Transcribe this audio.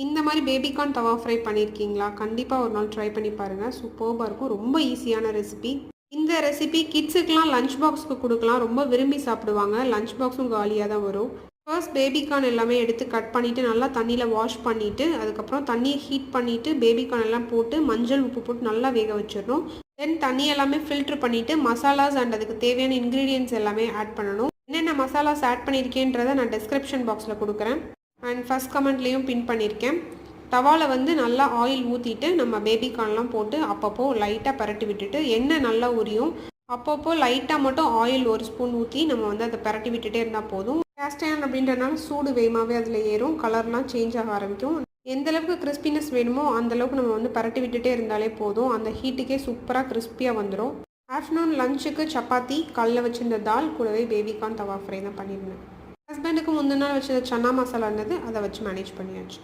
இந்த மாதிரி பேபிகார்ன் தவா ஃப்ரை பண்ணியிருக்கீங்களா? கண்டிப்பாக ஒரு நாள் ட்ரை பண்ணி பாருங்கள். சூப்பர்பாக இருக்கும். ரொம்ப ஈஸியான ரெசிபி. இந்த ரெசிபி கிட்ஸுக்கெலாம் லஞ்ச் பாக்ஸ்க்கு கொடுக்கலாம். ரொம்ப விரும்பி சாப்பிடுவாங்க. லஞ்ச் பாக்ஸும் காலியாக தான் வரும். ஃபர்ஸ்ட் பேபிகார்ன் எல்லாமே எடுத்து கட் பண்ணிவிட்டு நல்லா தண்ணியில் வாஷ் பண்ணிவிட்டு அதுக்கப்புறம் தண்ணியை ஹீட் பண்ணிவிட்டு பேபிகார்ன் எல்லாம் போட்டு மஞ்சள் உப்பு போட்டு நல்லா வேக வச்சிடணும். தென் தண்ணி எல்லாமே ஃபில்ட்ரு பண்ணிவிட்டு மசாலாஸ் அண்ட் அதுக்கு தேவையான இன்க்ரீடியன்ட்ஸ் எல்லாமே ஆட் பண்ணணும். என்னென்ன மசாலாஸ் ஆட் பண்ணியிருக்கேன்றதை நான் டிஸ்கிரிப்ஷன் பாக்ஸில் கொடுக்குறேன். அண்ட் ஃபஸ்ட் கமெண்ட்லேயும் பின் பண்ணியிருக்கேன். தவாவில் வந்து நல்லா ஆயில் ஊற்றிட்டு நம்ம பேபிகார்ன்லாம் போட்டு அப்பப்போ லைட்டாக பரட்டி விட்டுட்டு எண்ணெய் நல்லா உரியும். அப்பப்போ லைட்டாக மட்டும் ஆயில் 1 ஸ்பூன் ஊற்றி நம்ம வந்து அதை பரட்டி விட்டுட்டே இருந்தால் போதும். கேஸ்டைன் அப்படின்றனால சூடு வேகமாகவே அதில் ஏறும். கலர்லாம் சேஞ்ச் ஆக ஆரம்பிக்கும். எந்தளவுக்கு கிறிஸ்பினஸ் வேணுமோ அந்தளவுக்கு நம்ம வந்து பரட்டி விட்டுட்டே இருந்தாலே போதும். அந்த ஹீட்டுக்கே சூப்பராக கிறிஸ்பியாக வந்துடும். ஆஃப்டர்நூன் லஞ்சுக்கு சப்பாத்தி, கல்லில் வச்சிருந்த தால் கூடவே பேபிகார்ன் தவா ஃப்ரை தான் பண்ணியிருந்தேன். ஹஸ்பண்டுக்கு முந்தின நாள் வச்ச சன்னா மசாலா இருந்தது, அதை வச்சு மேனேஜ் பண்ணியாச்சு.